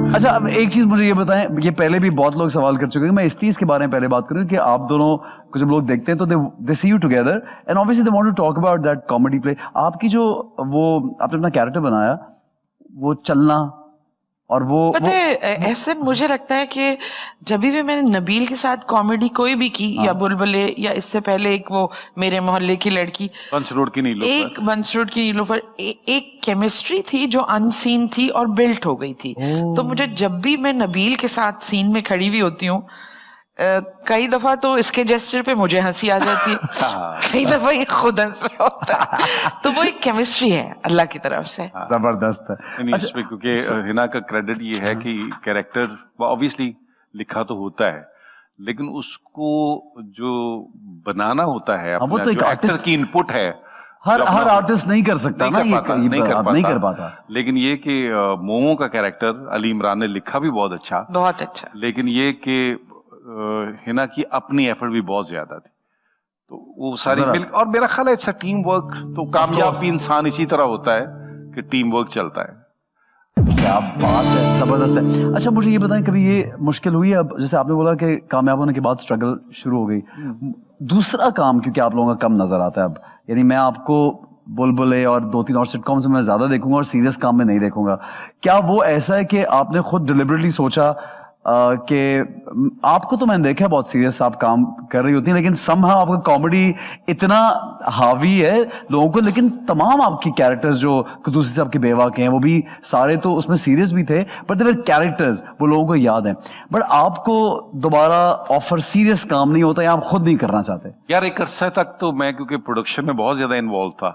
अच्छा, अब एक चीज मुझे ये बताएं, ये पहले भी बहुत लोग सवाल कर चुके हैं, मैं इस चीज के बारे में पहले बात करूं कि आप दोनों को जब लोग देखते हैं तो they see you together and obviously they want to talk about that comedy play. आपकी जो वो आपने अपना कैरेक्टर बनाया, वो चलना और पता है ऐसे मुझे लगता है कि जब भी मैंने नबील के साथ कॉमेडी कोई भी की, या बुलबुले, या इससे पहले एक वो मेरे मोहल्ले की लड़की, बंस रोड की नीलोफर, एक बंस रोड की नीलोफर, एक केमिस्ट्री थी जो अनसीन थी और बिल्ट हो गई थी। तो मुझे जब भी मैं नबील के साथ सीन में खड़ी हुई होती हूँ, कई दफा तो इसके जेस्चर पे मुझे हंसी आ जाती है, कई दफा ये खुद हंस रहा होता है। तो वो एक केमिस्ट्री है अल्लाह की तरफ से। जबरदस्त है। अच्छा, क्योंकि हिना का क्रेडिट ये है कि कैरेक्टर ऑब्वियसली लिखा तो होता है, लेकिन उसको जो बनाना होता है, वो तो एक एक्टर की इनपुट है, हर आर्टिस्ट नहीं कर सकता ना, नहीं कर पाता। लेकिन ये कि मोमो का कैरेक्टर अली इमरान ने लिखा भी बहुत अच्छा, लेकिन ये कि हिना की अपनी एफर्ट भी बहुत ज्यादा थी, तो वो सारी मिल, और मेरा ख्याल है इट्स टीम वर्क। तो कामयाब भी इंसान इसी तरह होता है कि टीम वर्क चलता है। क्या बात है, जबरदस्त है। अच्छा, मुझे ये बताएं, कभी ये मुश्किल हुई है, अब जैसे आपने बोला कि कामयाब होने के बाद स्ट्रगल शुरू हो गई, दूसरा काम क्योंकि आप लोगों का कम नजर आता है अब, यानी मैं आपको बुलबुले और 2-3 और सिटकॉम से मैं ज्यादा देखूंगा और सीरियस काम में नहीं देखूंगा, क्या वो ऐसा है कि आपने खुद डिलिबरेटली सोचा कि आपको तो मैंने देखा है बहुत सीरियस आप काम कर रही होती हैं, लेकिन समहाउ आपका कॉमेडी इतना हावी है लोगों को, लेकिन तमाम आपकी कैरेक्टर्स जो कुदूसी से आपके बेवा के हैं वो भी सारे तो उसमें सीरियस भी थे, बट देवर कैरेक्टर्स वो लोगों को याद हैं, बट आपको दोबारा ऑफर सीरियस काम नहीं होता या आप खुद नहीं करना चाहते? यार एक अरसा तक तो मैं, क्योंकि प्रोडक्शन में बहुत ज्यादा इन्वॉल्व था,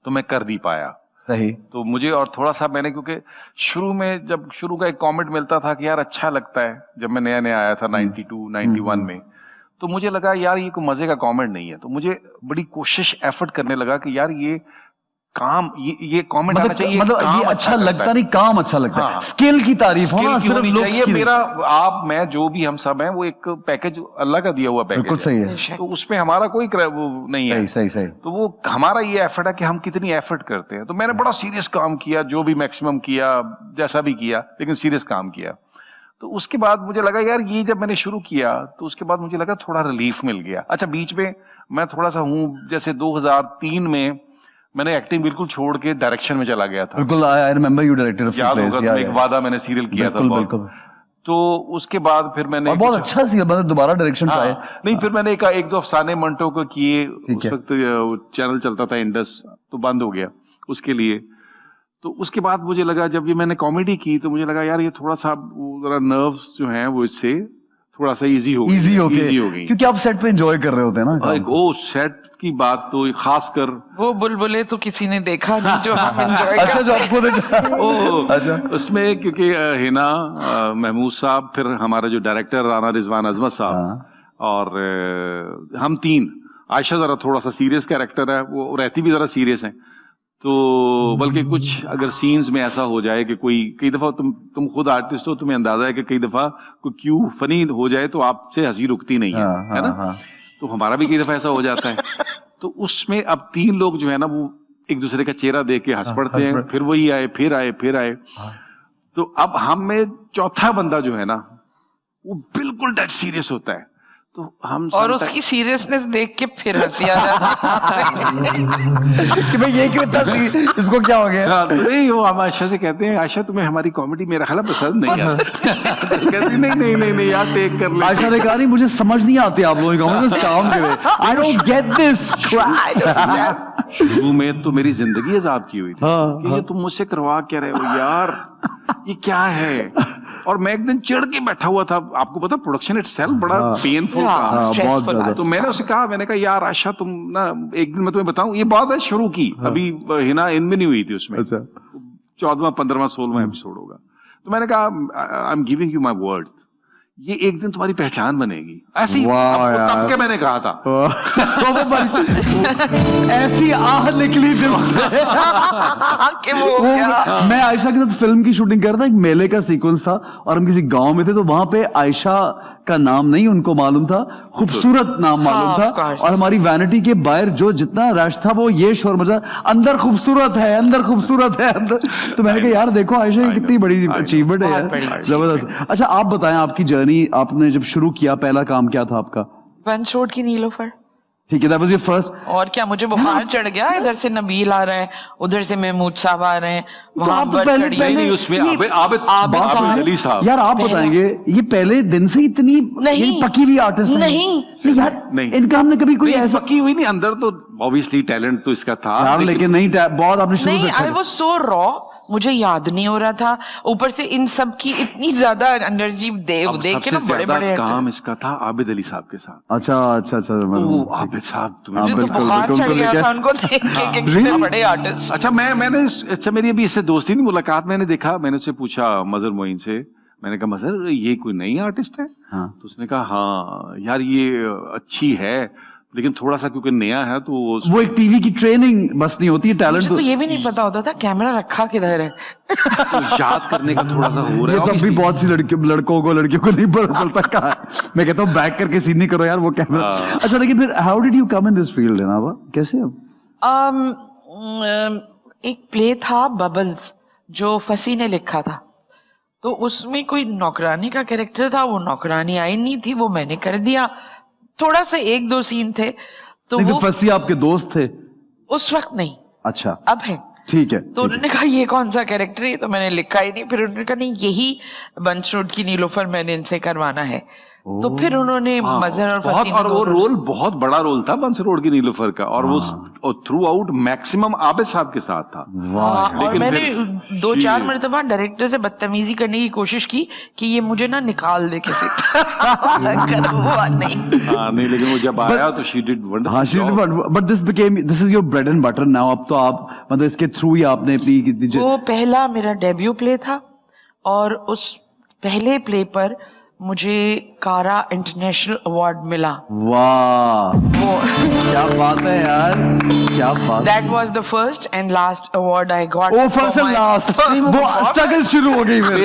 तो मैं कर नहीं पाया। सही। तो मुझे और थोड़ा सा मैंने, क्योंकि शुरू में जब शुरू का एक कमेंट मिलता था कि यार अच्छा लगता है, जब मैं नया नया आया था 92-91 में, तो मुझे लगा यार ये कोई मजे का कमेंट नहीं है, तो मुझे बड़ी कोशिश एफर्ट करने लगा कि यार ये काम, ये कमेंट आना चाहिए, मतलब ये अच्छा लगता नहीं, काम अच्छा लगता है, स्किल की तारीफ हो ना, सिर्फ लुक्स की। मेरा आप मैं जो भी हम सब हैं वो एक पैकेज अल्लाह का दिया हुआ पैकेज, बिल्कुल सही है, तो उसमें हमारा कोई वो नहीं है। सही। तो वो हमारा ये एफर्ट है कि हम कितनी एफर्ट करते हैं। तो मैंने बड़ा सीरियस काम किया, जो भी मैक्सिमम किया, जैसा भी किया, लेकिन सीरियस काम किया। तो उसके बाद मुझे लगा यार ये जब मैंने शुरू किया तो उसके बाद मुझे लगा थोड़ा रिलीफ मिल गया। अच्छा, बीच में मैं थोड़ा सा जैसे 2003 में मैंने एक्टिंग बिल्कुल छोड़ के डायरेक्शन में चला गया था। बिल्कुल, I remember you directed a place, एक वादा मैंने सीरियल किया था, बिल्कुल। तो उसके बाद फिर मैंने बहुत अच्छा सीरियल, मतलब दोबारा डायरेक्शन पाए। नहीं, फिर मैंने एक दो अफसाने मंटो को किए, उस वक्त चैनल चलता था इंडस, तो बंद हो गया उसके लिए। तो उसके बाद मुझे लगा, जब ये मैंने कॉमेडी की तो मुझे लगा यार ये थोड़ा सा जरा नर्व्स जो हैं वो इससे थोड़ा सा इजी हो गई, क्योंकि आप सेट पे एंजॉय कर रहे होते हैं ना। वो सेट की बात तो खासकर वो बुलबुले तो किसी ने देखा नहीं जो हम एंजॉय अच्छा, जो आपको अच्छा, उसमें क्योंकि हिना, महमूद साहब, फिर हमारा जो डायरेक्टर राना रिजवान अजमत साहब, और हम तीन, आयशा जरा थोड़ा सा सीरियस कैरेक्टर है, वो रहती भी जरा सीरियस है, तो बल्कि कुछ अगर सीन्स में ऐसा हो जाए कि कई दफा तुम खुद आर्टिस्ट हो, तुम्हें अंदाजा है कि कई दफा कोई क्यू फनी हो जाए तो आपसे हंसी रुकती नहीं है ना। तो हमारा भी कई दफा ऐसा हो जाता है। तो उसमें अब 3 लोग जो है ना वो एक दूसरे का चेहरा देख के हंस पड़ते हैं, फिर वही आए, फिर आए। तो अब हम में चौथा बंदा जो है ना वो बिल्कुल डेड सीरियस होता है, तो हम और उसकी सीरियसनेस देख के फिर हंसी आ जाती है कि भाई ये क्यों इतना इसको क्या हो गया। तो नहीं, वो हम आयशा से कहते हैं, आयशा तुम्हें हमारी कॉमेडी मेरा ख्याल पसंद नहीं है। कहती नहीं यार, टेक कर ले। आयशा ने कहा नहीं, मुझे समझ नहीं आती आप लोगों की कॉमेडी, काम करे, आई डोंट गेट दिस। शुरू में तो मेरी जिंदगी अजाब की हुई थी कि ये तुम मुझसे करवा क्या रहे हो यार, ये क्या है। और मैं एक दिन चिढ़ के बैठा हुआ था, आपको पता प्रोडक्शन इटसेल्फ बड़ा पेनफुल था। तो मैंने उसे कहा, मैंने कहा यार आशा तुम ना, एक दिन मैं तुम्हें बताऊं, ये बात है शुरू की, अभी हिना इन में नहीं हुई थी उसमें, 14वां 15वां 16वां एपिसोड होगा। तो मैंने कहा I am giving you my word, ये एक दिन तुम्हारी पहचान बनेगी। ऐसी तब के मैंने कहा था। ऐसी आह निकली दिल से कि मैं आयशा के साथ फिल्म की शूटिंग कर रहा था, एक मेले का सीक्वेंस था और हम किसी गांव में थे, तो वहां पे आयशा का नाम नहीं उनको मालूम था, खूबसूरत नाम मालूम हाँ, था, of course. और हमारी वैनिटी के बाहर जो जितना रश था वो ये शोर मचा, अंदर खूबसूरत है, अंदर खूबसूरत है अंदर। तो मैंने कहा यार देखो आयशा ये कितनी बड़ी अचीवमेंट है बहुत यार, बड़ी जबरदस्त। अच्छा आप बताएं आपकी जर्नी, आपने जब शुरू किया पहला काम क्या था आपका? वंश रोड की नीलोफर। ठीक है, that was your first। और क्या, मुझे बुखार चढ़ गया, इधर से नबील आ रहा है, उधर से महमूद साहब आ रहे हैं, वहां आप पर पहले- खड़ी पहले- नहीं उसमें ये- आबिद अली साहब। यार आप बताएंगे ये पहले दिन से इतनी नहीं। ये पकी हुई आर्टिस्ट है? नहीं। यार नहीं। इनका हमने कभी कोई नहीं, ऐसा पक्की हुई नहीं, अंदर तो ऑब्वियसली टैलेंट तो इसका था, यार लेकिन नहीं बहुत आपने शुरू से नहीं, अच्छा आई वाज सो रॉ, मुझे याद नहीं हो रहा था, ऊपर से इन सब की इतनी ज्यादा एनर्जी देख अब के ना सबसे बड़े ज्यादा बड़े काम इसका था आबिद अली साहब के साथ। अच्छा अच्छा अच्छा ओ आबिद साहब तुम्हें हाँ, तो बिल्कुल, बुखार बिल्कुल, चढ़ गया बिल्कुल, था उनको देख के कि Really? कितने बड़े आर्टिस्ट। अच्छा मैंने अच्छा मेरी अभी इससे दोस्ती नहीं मुलाकात मैंने देखा, मैंने उससे पूछा मजहर मोइन से, मैंने कहा मजहर ये कोई नई आर्टिस्ट है? हाँ। तो उसने कहा हाँ यार ये अच्छी है लेकिन थोड़ा सा क्योंकि नया है तो वो एक टीवी की ट्रेनिंग बस नहीं होती है, टैलेंट मुझे तो ये भी नहीं पता होता था कैमरा रखा किधर है। तो याद करने का थोड़ा सा हो रहा ये है तो अभी obviously। बहुत सी लड़कों को लड़कियों को नहीं पता चलता कहाँ है। मैं कहता हूँ बैक करके सीन नहीं करो यार वो कैमरा। हाँ। अच्छा लेकिन फिर how did you come in this field जनाबा, कैसे अब? एक प्ले था बबल्स जो फसी ने लिखा था, तो उसमें कोई नौकरानी का कैरेक्टर था, वो नौकरानी आई नहीं थी, वो मैंने कर दिया, थोड़ा सा एक दो सीन थे तो नहीं वो फिर फसी आपके दोस्त थे? उस वक्त नहीं, अच्छा अब है। ठीक है। तो उन्होंने कहा ये कौन सा कैरेक्टर है, तो मैंने लिखा ही नहीं, फिर उन्होंने कहा नहीं यही वंश रोड की नीलोफर मैंने इनसे करवाना है, तो फिर उन्होंने हाँ, मजहर और बहुत, फसी और वो रोल बहुत बड़ा रोल था बंस रोड की नीलोफर का, और वो थ्रू आउट मैक्सिमम आबिद साहब के साथ था। वाह और लेकिन मैंने फिर 2-4 मरतबा डायरेक्टर से बदतमीजी करने की कोशिश की कि ये मुझे ना निकाल दे किसी कर हुआ नहीं। हाँ नहीं लेकिन वो जब आया तो शी डिड हाँ but this is your bread and butter now. अब तो आप मतलब इसके थ्रू ही आपने अपनी वो पहला मेरा डेब्यू प्ले था, और उस पहले प्ले पर मुझे कारा इंटरनेशनल अवार्ड मिला। वाह वो क्या बात है यार, क्या बात। That was the first and last award I got. Oh first and last, वो स्ट्रगल शुरू हो गई फिर।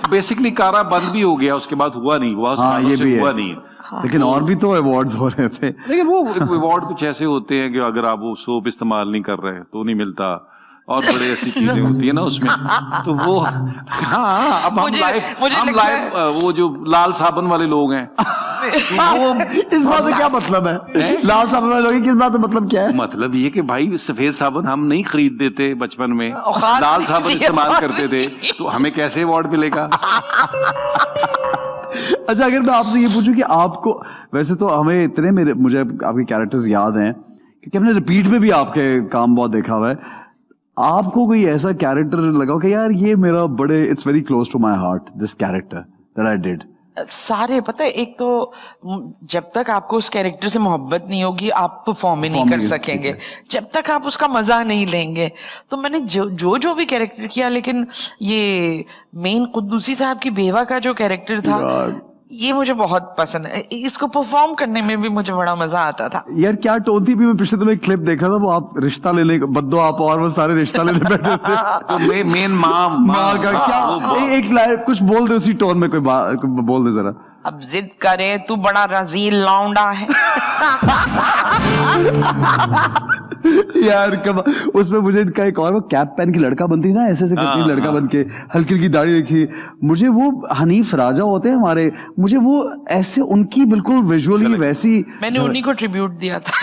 बेसिकली कारा बंद भी हो गया, उसके बाद हुआ नहीं, हुआ हाँ ये भी हुआ है, नहीं। लेकिन और भी तो अवार्ड्स हो रहे थे। लेकिन वो अवार्ड कुछ ऐसे होते हैं कि अगर आप वो सोप इस्तेमाल नहीं कर रहे तो नहीं मिलता, और बड़े ऐसी चीजें होती है ना उसमें, तो वो हाँ अब हम लाइव वो जो लाल साबन वाले लोग हैं वो इस बात का क्या मतलब है? लाल साबन वाले लोग किस बात का मतलब क्या है? मतलब ये कि भाई सफेद साबन हम नहीं खरीदते थे बचपन में, लाल साबन इस्तेमाल करते थे, तो हमें कैसे अवार्ड मिलेगा? अच्छा अगर मैं आपसे ये पूछूं कि आपको, वैसे तो हमें इतने मुझे आपके कैरेक्टर्स याद हैं क्योंकि हमने रिपीट में भी आपके काम बहुत देखा हुआ है, आपको कोई ऐसा कैरेक्टर लगा कि यार ये मेरा बड़े it's very close to my heart this character that I did? सारे पता है, एक तो जब तक आपको उस कैरेक्टर से मोहब्बत नहीं होगी आप परफॉर्म ही नहीं कर सकेंगे, जब तक आप उसका मजा नहीं लेंगे। तो मैंने जो भी कैरेक्टर किया, लेकिन ये मेन कुद्दूसी साहब की बेवा का जो कैरेक्टर था ये मुझे बहुत पसंद है, इसको परफॉर्म करने में भी मुझे बड़ा मजा आता था। यार क्या टोन थी, भी मैं पिछले दिन एक क्लिप देखा था, वो आप रिश्ता लेने बद्दो आप और वो सारे रिश्ता लेने बैठे थे तो मेन माँ का क्या एक लाइन कुछ बोल दे उसी टोन में, कोई बोल दे जरा। अब जिद करे तू बड़ा रजील लौंडा है। यार कब उसमें मुझे इनका एक और वो कैप पहन के लड़का बनती ना, ऐसे करती लड़का बन के हल्की हल्की दाढ़ी देखी, मुझे वो हनीफ राजा होते हैं हमारे, मुझे वो ऐसे उनकी बिल्कुल विजुअली वैसी, मैंने उन्हीं को ट्रिब्यूट दिया था।